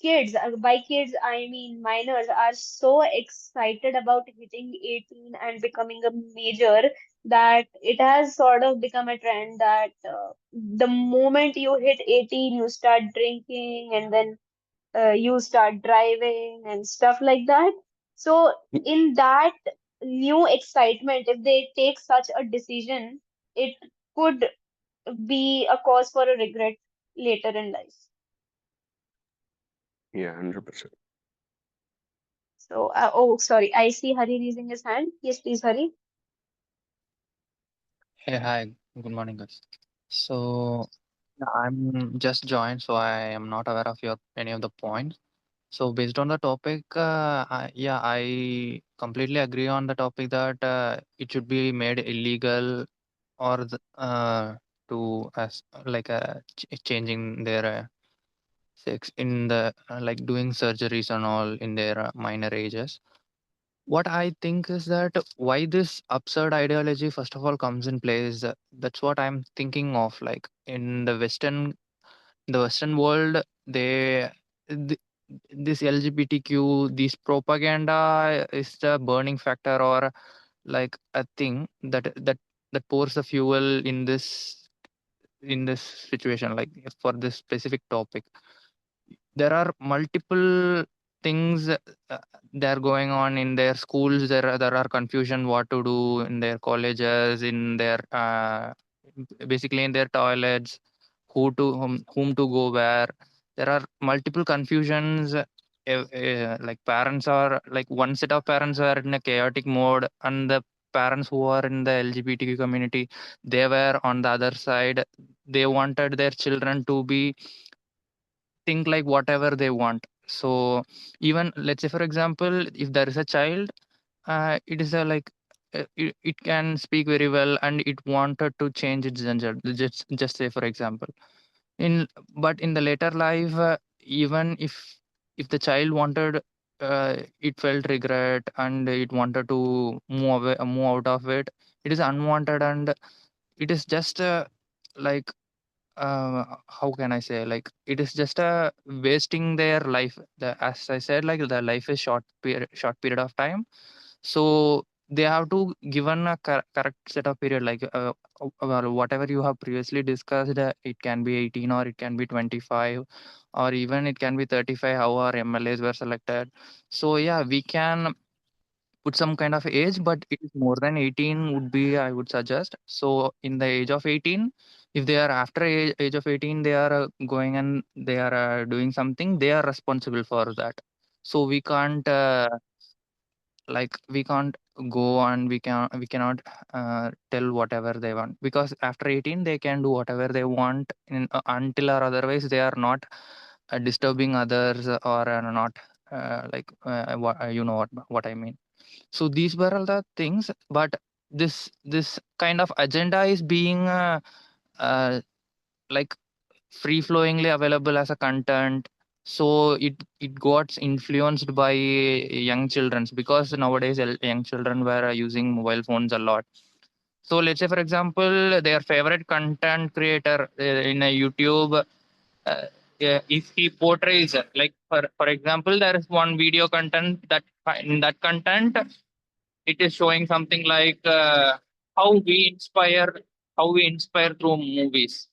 kids, by kids, I mean minors, are so excited about hitting 18 and becoming a major that it has sort of become a trend that the moment you hit 18, you start drinking and then you start driving and stuff like that. So, in that new excitement, if they take such a decision, it could be a cause for a regret later in life. Yeah, 100%. So, oh, sorry, I see Hari raising his hand. Yes, please, Hari. Hey, hi, good morning, guys. So, yeah, I'm just joined, so I am not aware of your any of the points. So, based on the topic, yeah, I completely agree on the topic that it should be made illegal or to as like changing their sex in the like doing surgeries and all in their minor ages. What I think is that why this absurd ideology first of all comes in place. That's what I'm thinking of. Like in the Western world, th- this LGBTQ, this propaganda is the burning factor or like a thing that pours the fuel in this situation. Like for this specific topic, there are multiple things that are going on in their schools. There are confusion what to do in their colleges, in their basically in their toilets, whom to go where. There are multiple confusions. Like parents are like one set of parents are in a chaotic mode, and the parents who are in the LGBTQ community, they were on the other side. They wanted their children to be think like whatever they want. So even let's say for example, if there is a child, it is a like it can speak very well and it wanted to change its gender. Just say for example, in but in the later life, even if the child wanted, it felt regret and it wanted to move out of it. It is unwanted and it is just like how can I say, like it is just wasting their life. As I said, like the life is short period of time, so they have to given a correct set of period, like well, whatever you have previously discussed, it can be 18 or it can be 25 or even it can be 35, how our MLAs were selected. So yeah, we can put some kind of age, but it is more than 18 would be, I would suggest. So in the age of 18, if they are after age of 18, they are going and they are doing something, they are responsible for that. So we can't like we can't go and we cannot tell whatever they want, because after 18 they can do whatever they want until or otherwise they are not disturbing others or not you know what I mean. So these were all the things, but this kind of agenda is being uh, like free flowingly available as a content, so it got influenced by young children, because nowadays young children were using mobile phones a lot. So let's say, for example, their favorite content creator in a YouTube, yeah, if he portrays, like for example, there is one video content that in that content it is showing something like how we inspire how we inspire through movies,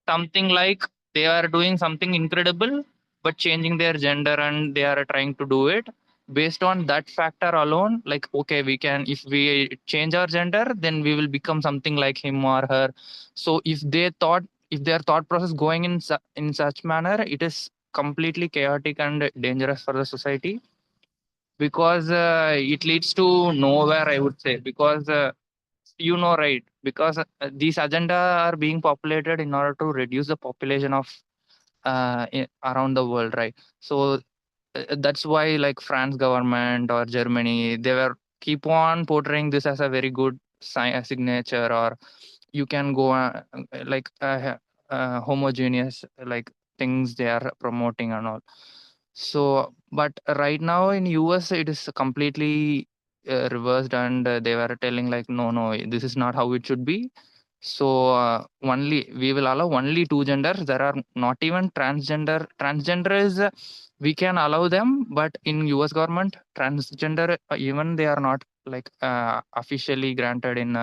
something like they are doing something incredible but changing their gender, and they are trying to do it based on that factor alone. Like, okay, we can, if we change our gender, then we will become something like him or her. So if their thought process going in such manner, it is completely chaotic and dangerous for the society, because it leads to nowhere, I would say. Because right, because these agenda are being populated in order to reduce the population of around the world, right? So that's why, like, France government or Germany, they were keep on portraying this as a very good signature, or you can go like homogeneous, like, things they are promoting and all. So but right now in US it is completely reversed, and they were telling like, no, no, this is not how it should be. So only we will allow only two genders. There are not even transgender is we can allow them, but in US government, transgender even they are not, like, officially granted in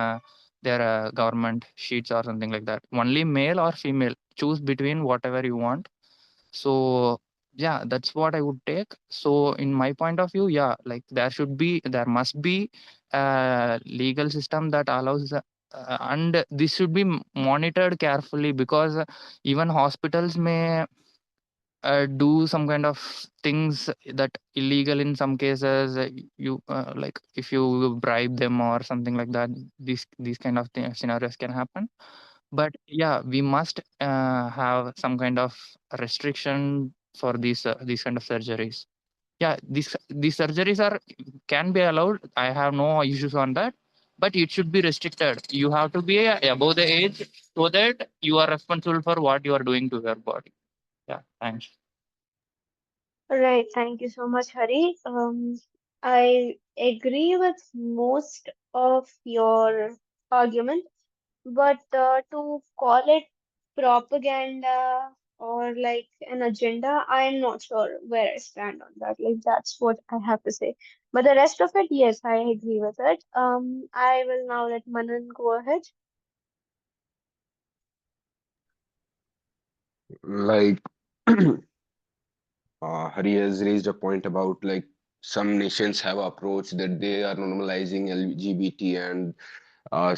their government sheets or something like that. Only male or female, choose between whatever you want. So yeah, that's what I would take. So in my point of view, yeah, like, there must be a legal system that allows and this should be monitored carefully, because even hospitals may do some kind of things that illegal in some cases. You like, if you bribe them or something like that, these kind of scenarios can happen. But yeah, we must have some kind of restriction for these kind of surgeries. Yeah, these surgeries are can be allowed. I have no issues on that, but it should be restricted. You have to be above the age, so that you are responsible for what you are doing to your body. Yeah, thanks. Right, thank you so much, Hari. I agree with most of your argument, but to call it propaganda or like an agenda, I am not sure where I stand on that. Like, that's what I have to say. But the rest of it, yes, I agree with it. I will now let Manan go ahead. Like, Hari has raised a point about, like, some nations have approached that they are normalizing LGBT and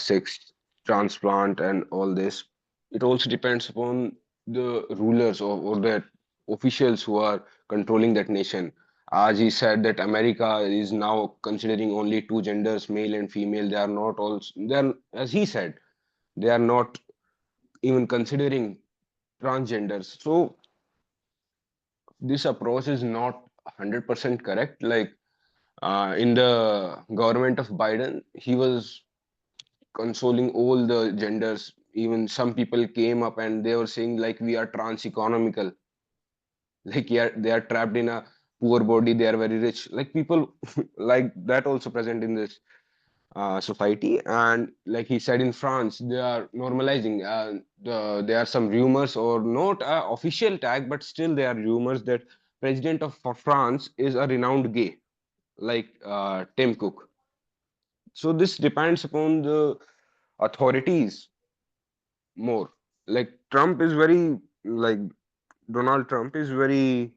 sex transplant and all this. It also depends upon the rulers, or the officials who are controlling that nation. As he said that America is now considering only two genders, male and female. They are not also, they are, as he said, they are not even considering transgenders. So this approach is not 100% correct. Like, in the government of Biden, he was consoling all the genders. Even some people came up and they were saying like, we are trans economical. Like, yeah, they are trapped in a poor body, they are very rich. Like, people like that also present in this society. And like he said, in France they are normalizing, there are some rumors, or not official tag, but still there are rumors that president of France is a renowned gay, like Tim Cook. So this depends upon the authorities more. Like, Trump is very, like, Donald Trump is very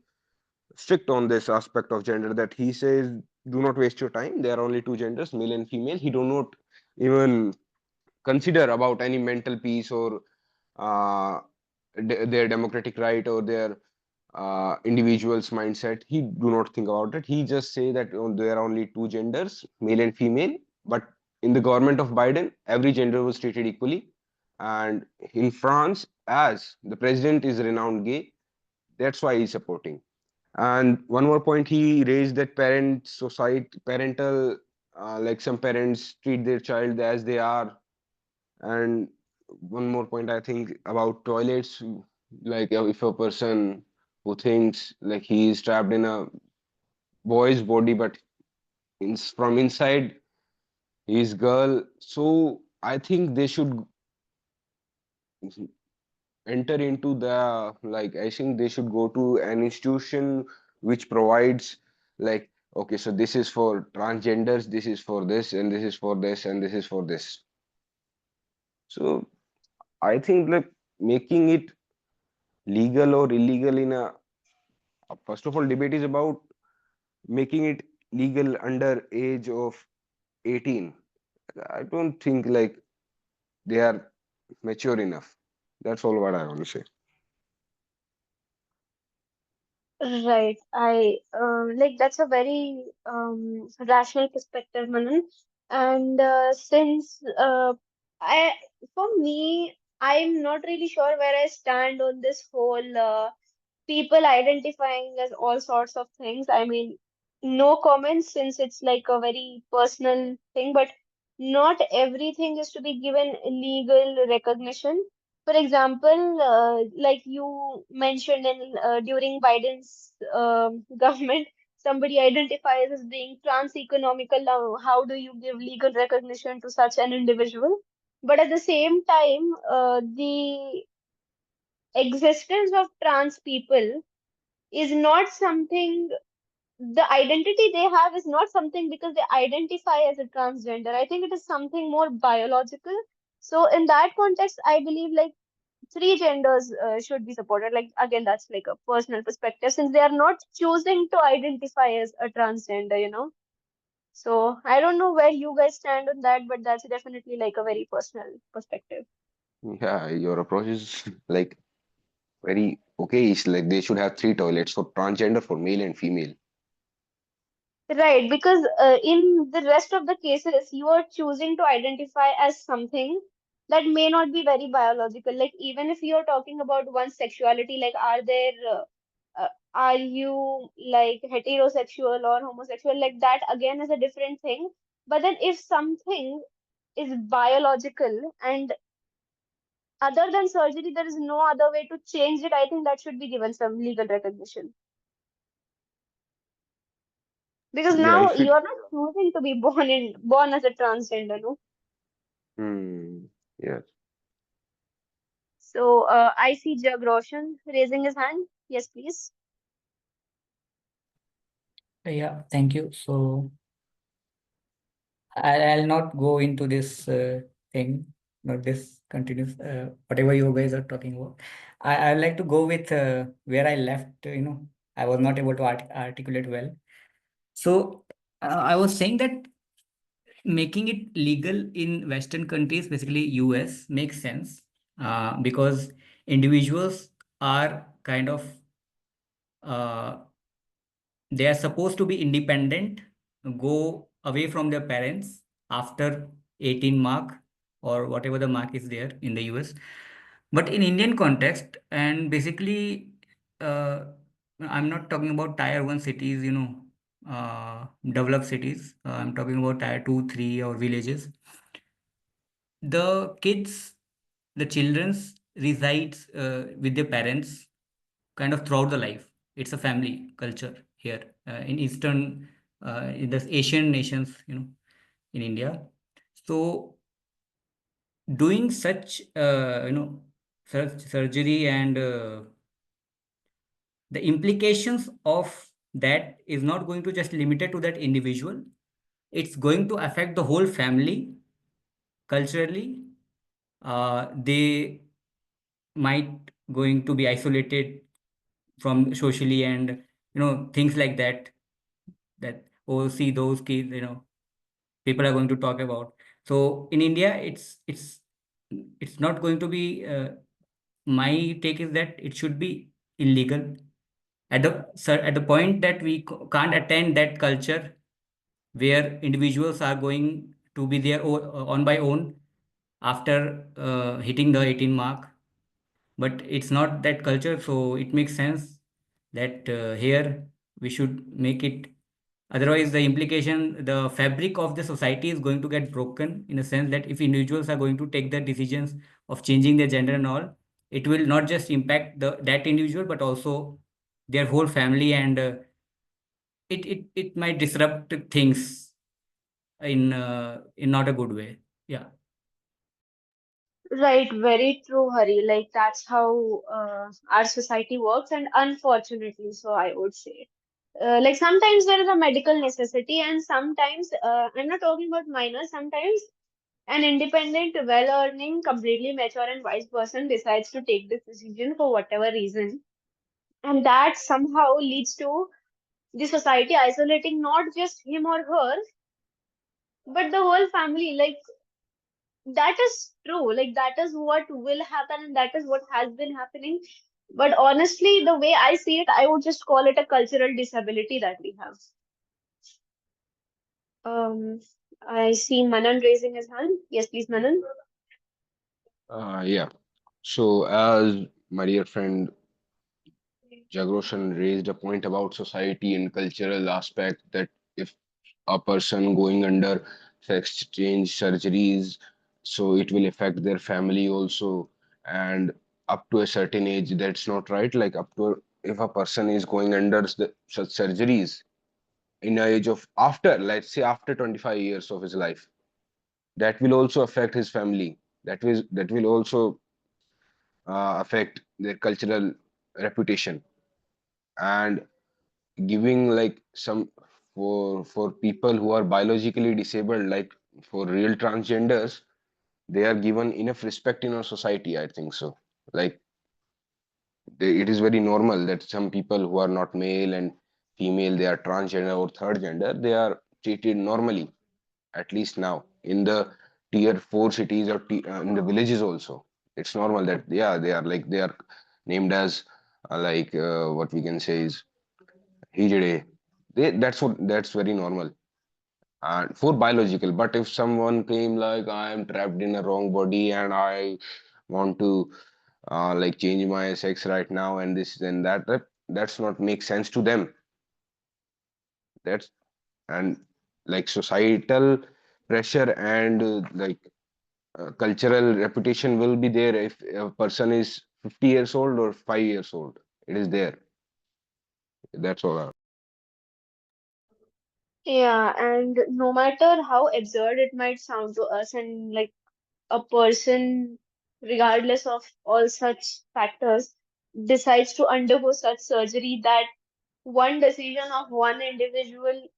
strict on this aspect of gender, that he says, do not waste your time, there are only two genders, male and female. He do not even consider about any mental peace, or uh, their democratic right, or their individual's mindset. He do not think about it. He just say that, oh, there are only two genders, male and female. But in the government of Biden, every gender was treated equally. And in France, as the president is renowned gay, that's why he's supporting. And one more point he raised, that parental, like, some parents treat their child as they are. And one more point, I think, about toilets. Like if a person who thinks like he is trapped in a boy's body, but from inside he is girl, so I think they should enter into the, like, I think they should go to an institution which provides, like, okay, so this is for transgenders, this is for this, and this is for this, and this is for this. So I think like making it legal or illegal in a, first of all, debate is about making it legal under age of 18. I don't think like they are mature enough. That's all what I want to say. Right. I like that's a very rational perspective, Manan. And since I for me, I'm not really sure where I stand on this whole people identifying as all sorts of things. I mean, no comments since it's like a very personal thing, but not everything is to be given legal recognition. For example, like you mentioned in during Biden's government, somebody identifies as being trans-economical. Now, how do you give legal recognition to such an individual? But at the same time, the existence of trans people is not something, the identity they have is not something because they identify as a transgender. I think it is something more biological. So in that context, I believe like three genders should be supported. Like again, that's like a personal perspective since they are not choosing to identify as a transgender, you know. So I don't know where you guys stand on that, but that's definitely like a very personal perspective. Yeah, your approach is like very okay. It's like they should have three toilets for transgender, for male and female. Right, because in the rest of the cases, you are choosing to identify as something that may not be very biological. Like, even if you're talking about one's sexuality, like, are you like heterosexual or homosexual? Like, that again is a different thing. But then, if something is biological and other than surgery, there is no other way to change it, I think that should be given some legal recognition. Because Yeah, now if it. you're not choosing to be born as a transgender, no? Hmm. Yes. So I see Jag Roshan raising his hand. Yes, please. Yeah, thank you. So I'll not go into this thing, not this continuous, whatever you guys are talking about. I'd like to go with where I left, I was not able to articulate well. So I was saying that making it legal in Western countries, basically US, makes sense because individuals are kind of uh, they are supposed to be independent, go away from their parents after 18 mark or whatever the mark is there in the US. But in Indian context, and basically, uh, I'm not talking about tier one cities, developed cities. I'm talking about tier two, three, or villages. The kids, the children's resides with their parents kind of throughout the life. It's a family culture here in Eastern, in the Asian nations, in India. So doing such, surgery and the implications of that is not going to just limited to that individual. It's going to affect the whole family culturally. They might going to be isolated from socially and things like that, oh, see those kids, people are going to talk about. So in India, it's not going to be my take is that it should be illegal at the at the point that we can't attend that culture where individuals are going to be their on by own after hitting the 18 mark. But it's not that culture, so it makes sense that here we should make it. Otherwise, the implication, the fabric of the society is going to get broken in a sense that if individuals are going to take the decisions of changing their gender and all, it will not just impact that individual, but also their whole family, and it might disrupt things in not a good way. Yeah. Right, very true, Hari. Like that's how our society works, and unfortunately, so I would say. Like sometimes there is a medical necessity, and sometimes I'm not talking about minors. Sometimes an independent, well-earning, completely mature and wise person decides to take this decision for whatever reason, and that somehow leads to the society isolating not just him or her, but the whole family. Like that is true. Like that is what will happen, and that is what has been happening. But honestly, the way I see it, I would just call it a cultural disability that we have. Um, I see Manan raising his hand. Yes, please, Manan. Yeah. So, as my dear friend Jagroshan raised a point about society and cultural aspect, that if a person going under sex change surgeries, so it will affect their family also, and up to a certain age, that's not right. Like up to, if a person is going under such surgeries in a age of after, let's say after 25 years of his life, that will also affect his family. That will also affect their cultural reputation. And giving like some, for people who are biologically disabled, like for real transgenders, they are given enough respect in our society, I think so. Like it is very normal that some people who are not male and female, they are transgender or third gender, they are treated normally, at least now in the tier 4 cities, or in the villages also. It's normal that, yeah, they are named as what we can say is hijde. That's very normal and for biological. But if someone came like, I am trapped in a wrong body and I want to like change my sex right now, and this and that's not make sense to them. That's, and like societal pressure and cultural reputation will be there if a person is 50 years old or 5 years old. It is there. That's all. Yeah, and no matter how absurd it might sound to us, and like a person, regardless of all such factors, decides to undergo such surgery, that one decision of one individual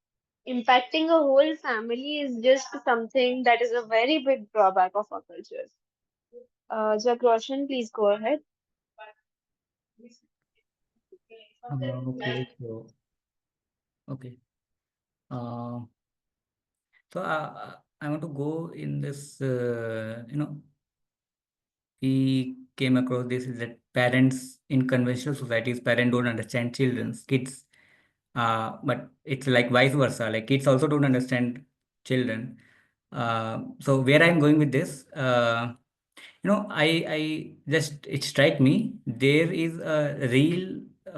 impacting a whole family is just something that is a very big drawback of our culture. Jack Roshan, please go ahead. Okay. So okay. Uh, I want to go in this. We came across this is that parents in conventional societies, parents don't understand children's kids. But it's like vice versa. Like kids also don't understand children. So where I'm going with this, I just it strike me there is a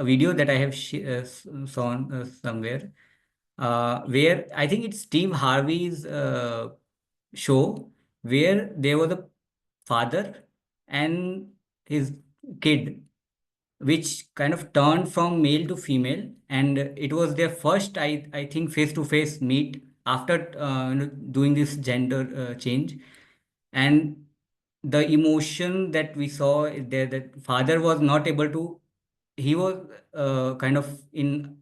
video that I have saw somewhere, where I think it's Steve Harvey's show, where there was a father and his kid, which kind of turned from male to female, and it was their first, I think, face to face meet after doing this gender change. And the emotion that we saw there, that father was not able to, he was kind of in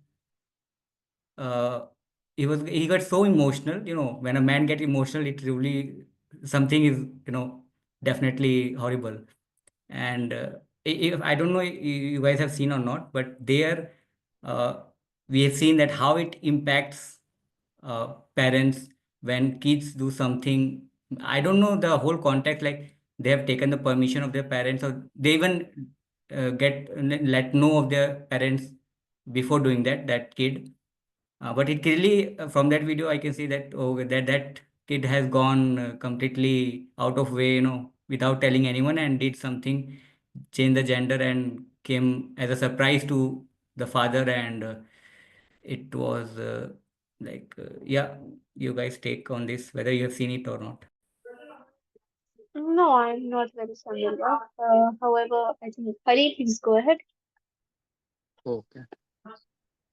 uh, he got so emotional. When a man get emotional, it really something is, definitely horrible. And if I don't know if you guys have seen or not, but there uh, we have seen that how it impacts parents when kids do something. I don't know the whole context, like they have taken the permission of their parents, or they even get let know of their parents before doing that kid. But it clearly, from that video, I can see that, oh, that kid has gone completely out of way, without telling anyone, and did something, change the gender, and came as a surprise to the father. And it was yeah, you guys take on this, whether you have seen it or not. No, I'm not very familiar. However, I think Hari, please go ahead. Okay.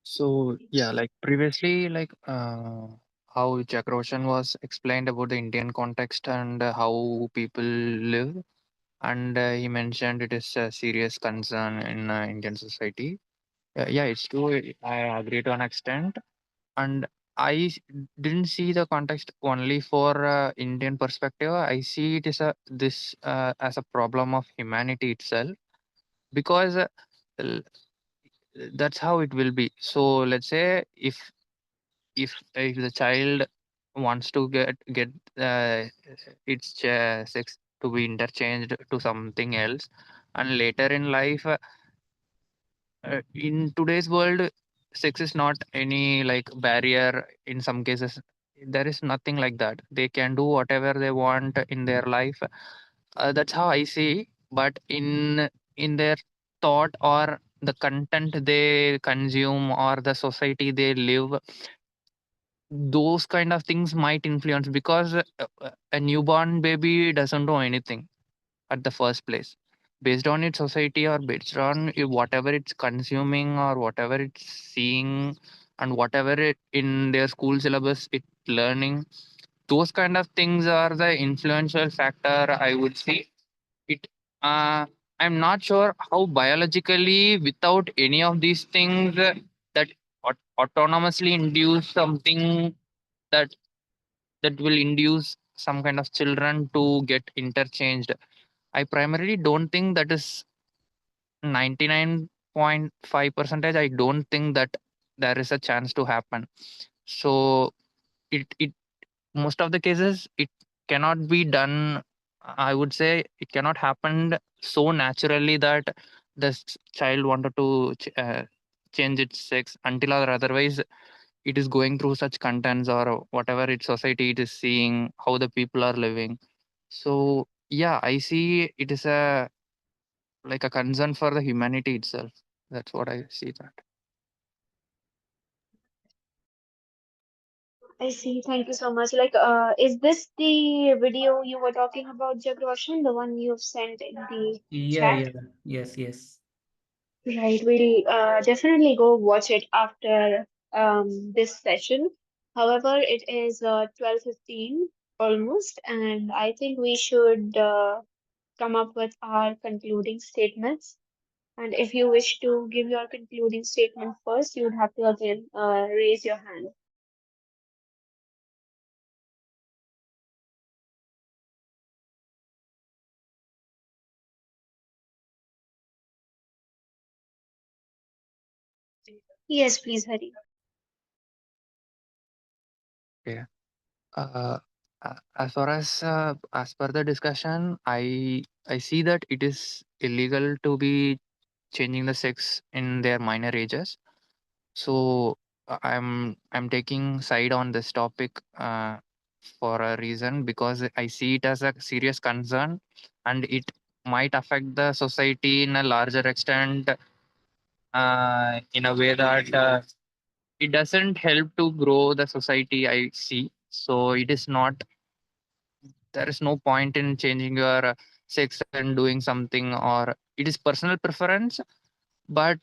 So yeah, like previously, like how Jack Roshan was explained about the Indian context and how people live, and he mentioned it is a serious concern in Indian society. Yeah, it's true. I agree to an extent, and I didn't see the context only for Indian perspective. I see it as a this as a problem of humanity itself because l- that's how it will be. So let's say if the child wants to get uh, its sex to be interchanged to something else, and later in life, in today's world, sex is not any like barrier. In some cases there is nothing like that. They can do whatever they want in their life. That's how I see. But in their thought or the content they consume or the society they live, those kind of things might influence because a newborn baby doesn't know anything at the first place. Based on its society or based on whatever it's consuming or whatever it's seeing and whatever it in their school syllabus it learning, those kind of things are the influential factor, I would say. It I'm not sure how biologically without any of these things that autonomously induce something that that will induce some kind of children to get interchanged. I primarily don't think that is 99.5 percentage. I don't think that there is a chance to happen. So it most of the cases it cannot be done. I would say it cannot happen so naturally that child wanted to change its sex until or otherwise it is going through such contents or whatever its society it is seeing, how the people are living. So yeah, I see it is a like a concern for the humanity itself. That's what I see that. I see. Thank you so much. Like, is this the video you were talking about, Jagroshan, the one you've sent in the Yeah, chat? yeah. Yes, yes. Right, we'll definitely go watch it after this session. However, it is 12:15 almost, and I think we should come up with our concluding statements. And if you wish to give your concluding statement first, you would have to again raise your hand. Yes, please, Hari. Yeah. Uh, as far as per the discussion, I see that it is illegal to be changing the sex in their minor ages. So I'm taking side on this topic for a reason because I see it as a serious concern and it might affect the society in a larger extent in a way that it doesn't help to grow the society. I see. So it is not. There is no point in changing your sex and doing something, or it is personal preference, but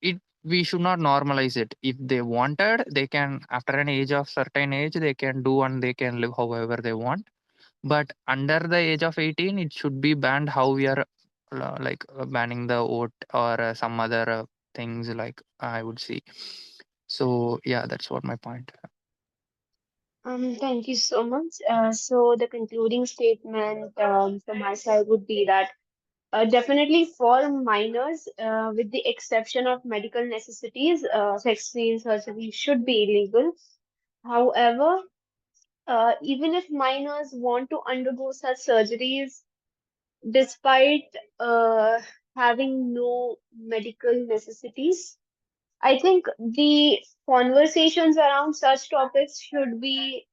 it we should not normalize it. If they wanted, they can after an age of certain age they can do and they can live however they want. But under the age of 18 it should be banned, how we are banning the vote or some other things like I would see. So yeah, that's what my point. Thank you so much. So the concluding statement from my side would be that definitely for minors, with the exception of medical necessities, sex-free surgery should be illegal. However, even if minors want to undergo such surgeries, despite having no medical necessities, I think the conversations around such topics should be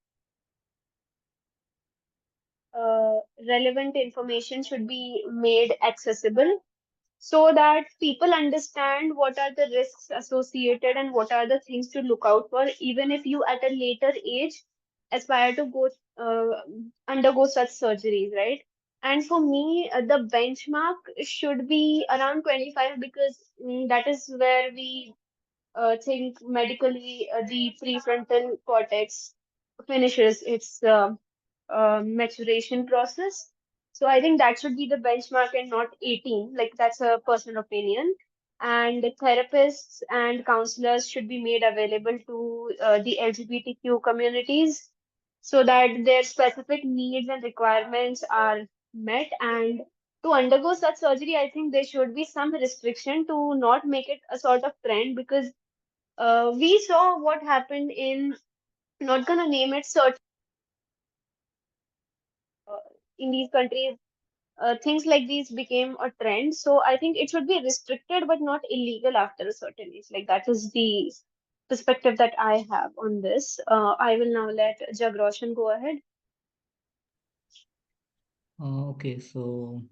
uh, relevant information should be made accessible so that people understand what are the risks associated and what are the things to look out for, even if you at a later age aspire to go uh, undergo such surgeries, right? And for me, the benchmark should be around 25 because that is where we think medically the prefrontal cortex finishes its maturation process. So I think that should be the benchmark and not 18. Like that's a personal opinion. And the therapists and counselors should be made available to the LGBTQ communities so that their specific needs and requirements are met. And to undergo such surgery, I think there should be some restriction to not make it a sort of trend because we saw what happened in, not gonna name it, certain uh, in these countries, things like these became a trend. So I think it should be restricted but not illegal after a certain age. Like that is the perspective that I have on this. I will now let Jagroshan go ahead. Okay, so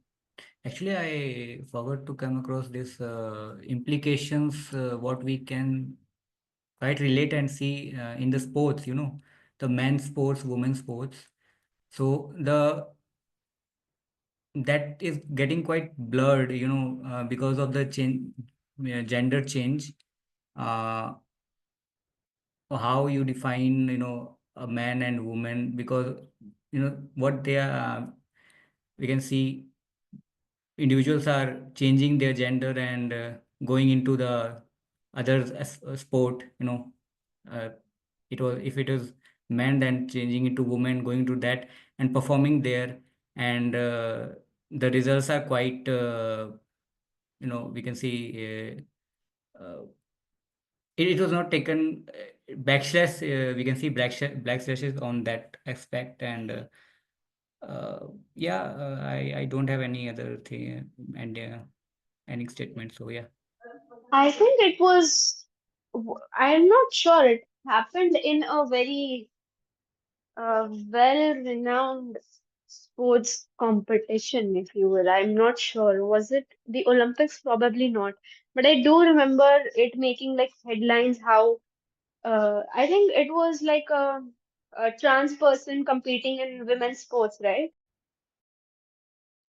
actually, I forgot to come across this implications, what we can quite relate and see in the sports, the men's sports, women's sports. So that is getting quite blurred, because of the gender change. Uh, how you define, a man and woman, because what they are, we can see individuals are changing their gender and going into the other sport, uh, it was, if it is men, then changing into women, going to that and performing there. And the results are quite, we can see it was not taken backslash, we can see backslashes on that aspect. And yeah, I don't have any other thing and any statement. So yeah. I think it was, I'm not sure it happened in a very well-renowned sports competition, if you will. I'm not sure. Was it the Olympics? Probably not. But I do remember it making like headlines how I think it was like a trans person competing in women's sports, right?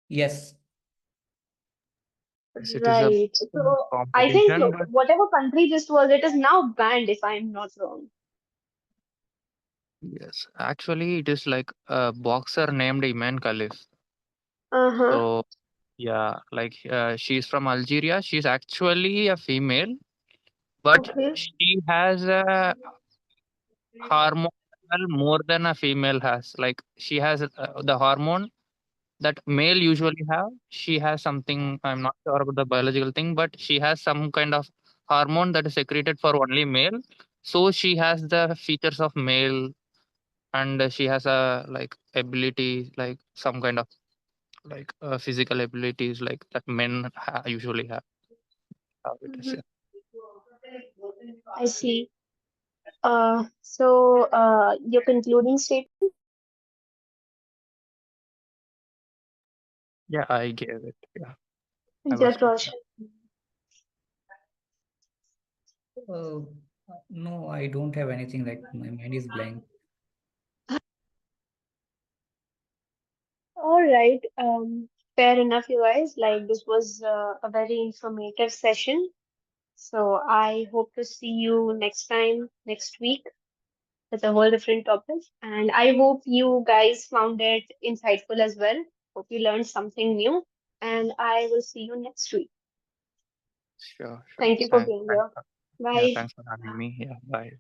Yes. Yes, it is a Right. So I think competition, but whatever country this was, it is now banned, if I'm not wrong. yes, actually, it is like a boxer named Iman Khalif. Uh-huh. So yeah, like she's from Algeria. She's actually a female, but Okay. she has a hormone level more than a female has. Like she has the hormone that male usually have. She has something, I'm not sure about the biological thing, but she has some kind of hormone that is secreted for only male. So she has the features of male, and she has a like ability, like some kind of like physical abilities like that men usually have. How it is, Mhm. yeah. I see. So your concluding statement, Yeah, I gave it. Yeah, I was Jack speaking. Roshan. uh, no, I don't have anything, like my mind is blank. All right. Fair enough, you guys. Like this was a very informative session. So I hope to see you next time, next week, with a whole different topic. And I hope you guys found it insightful as well. Hope you learned something new. And I will see you next week. Sure, sure. Thank you for Thanks, being thanks. here. Yeah, Bye. thanks for having me. Yeah, bye.